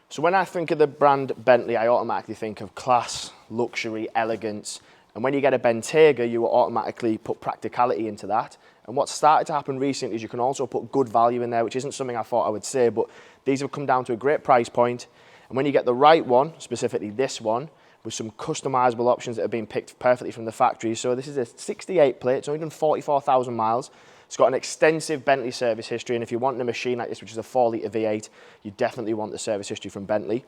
So when I think of the brand Bentley, I automatically think of class, luxury, elegance. And when you get a Bentayga, you will automatically put practicality into that. And what's started to happen recently is you can also put good value in there, which isn't something I thought I would say, but these have come down to a great price point. And when you get the right one, specifically this one, with some customizable options that have been picked perfectly from the factory. So this is a 68 plate, it's only done 44,000 miles. It's got an extensive Bentley service history, and if you want a machine like this, which is a 4-litre V8, you definitely want the service history from Bentley.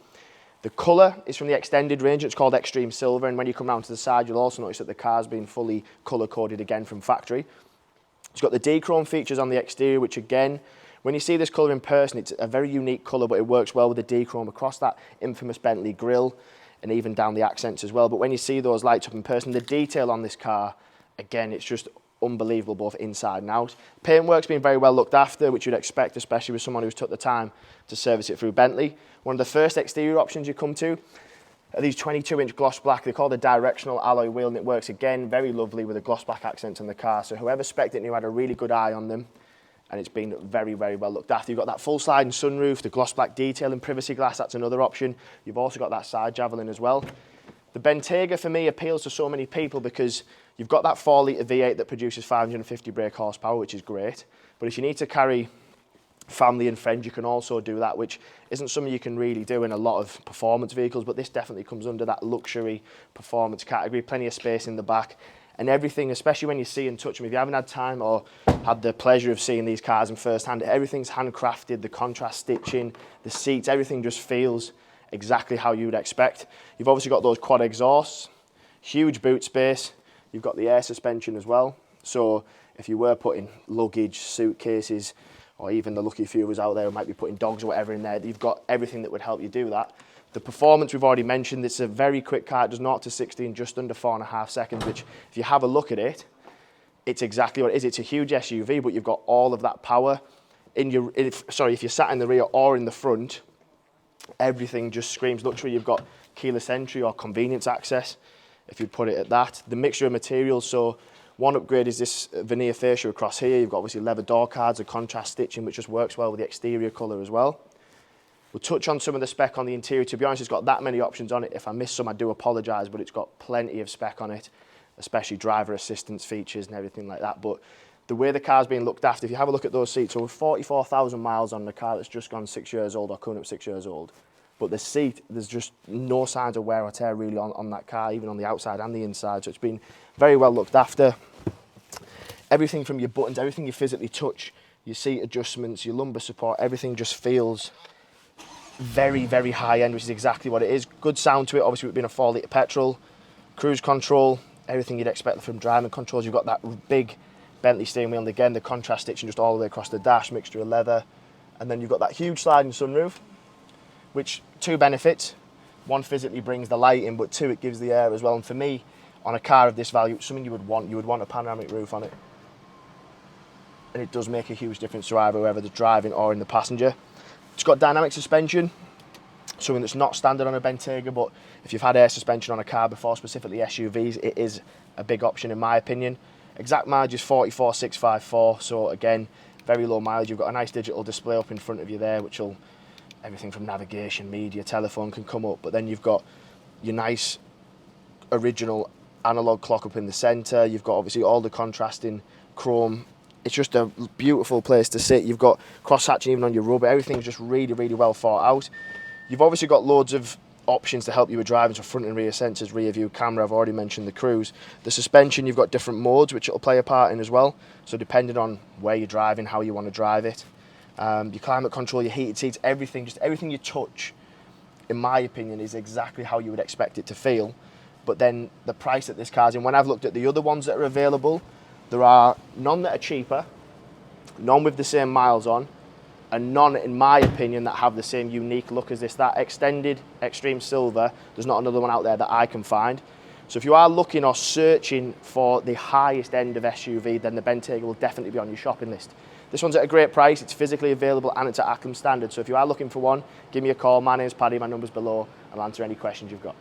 The colour is from the extended range, it's called Extreme Silver, and when you come round to the side, you'll also notice that the car's been fully colour-coded again from factory. It's got the D-chrome features on the exterior, which again, when you see this colour in person, it's a very unique colour, but it works well with the D-chrome across that infamous Bentley grille, and even down the accents as well. But when you see those lights up in person, the detail on this car, again, it's just unbelievable both inside and out. Paintwork's been very well looked after, which you'd expect, especially with someone who's took the time to service it through Bentley. One of the first exterior options you come to are these 22-inch gloss black. They're called a directional alloy wheel, and it works again very lovely with the gloss black accents on the car. So whoever spec'd it knew had a really good eye on them, and it's been very, very well looked after. You've got that full sliding sunroof, the gloss black detail and privacy glass, that's another option. You've also got that side javelin as well. The Bentayga for me appeals to so many people because you've got that 4-litre V8 that produces 550 brake horsepower, which is great. But if you need to carry family and friends, you can also do that, which isn't something you can really do in a lot of performance vehicles, but this definitely comes under that luxury performance category. Plenty of space in the back. And everything, especially when you see and touch them, if you haven't had time or had the pleasure of seeing these cars in first hand, everything's handcrafted, the contrast stitching, the seats, everything just feels exactly how you would expect. You've obviously got those quad exhausts, huge boot space, you've got the air suspension as well. So if you were putting luggage, suitcases, or even the lucky few of us out there who might be putting dogs or whatever in there, you've got everything that would help you do that. The performance we've already mentioned, it's a very quick car. It does 0 to 60 in just under 4.5 seconds, which if you have a look at it, it's exactly what it is. It's a huge SUV, but you've got all of that power in your, if you're sat in the rear or in the front, everything just screams luxury. You've got keyless entry or convenience access, if you put it at that. The mixture of materials, so one upgrade is this veneer fascia across here. You've got obviously leather door cards, the contrast stitching, which just works well with the exterior colour as well. We'll touch on some of the spec on the interior. To be honest, it's got that many options on it. If I miss some, I do apologise, but it's got plenty of spec on it, especially driver assistance features and everything like that. But the way the car's being looked after, if you have a look at those seats, so with 44,000 miles on the car that's just gone 6 years old or coming up 6 years old, but the seat, there's just no signs of wear or tear really on that car, even on the outside and the inside. So it's been very well looked after. Everything from your buttons, everything you physically touch, your seat adjustments, your lumbar support, everything just feels very, very high end, which is exactly what it is. Good sound to it, obviously with being a 4-litre petrol. Cruise control, everything you'd expect from driving controls. You've got that big Bentley steering wheel, and again, the contrast stitching just all the way across the dash, mixture of leather. And then you've got that huge sliding sunroof, which, two benefits. One, physically brings the light in, but two, it gives the air as well. And for me, on a car of this value, it's something you would want a panoramic roof on it. And it does make a huge difference to either whoever the driving or in the passenger. It's got dynamic suspension, something that's not standard on a Bentayga, but if you've had air suspension on a car before, specifically SUVs, it is a big option in my opinion. Exact mileage is 44,654, so again, very low mileage. You've got a nice digital display up in front of you there, which will, everything from navigation, media, telephone can come up, but then you've got your nice original analog clock up in the centre. You've got obviously all the contrasting chrome. It's just a beautiful place to sit. You've got cross-hatching even on your rubber. Everything's just really, really well thought out. You've obviously got loads of options to help you with driving, so front and rear sensors, rear view camera, I've already mentioned the cruise. The suspension, you've got different modes, which it'll play a part in as well. So depending on where you're driving, how you want to drive it. Your climate control, your heated seats, everything, just everything you touch, in my opinion, is exactly how you would expect it to feel. But then the price that this car's in, when I've looked at the other ones that are available, there are none that are cheaper, none with the same miles on, and none, in my opinion, that have the same unique look as this. That extended Extreme Silver, there's not another one out there that I can find. So if you are looking or searching for the highest end of SUV, then the Bentayga will definitely be on your shopping list. This one's at a great price, it's physically available, and it's at Acklem standard. So if you are looking for one, give me a call. My name's Paddy, my number's below. I'll answer any questions you've got.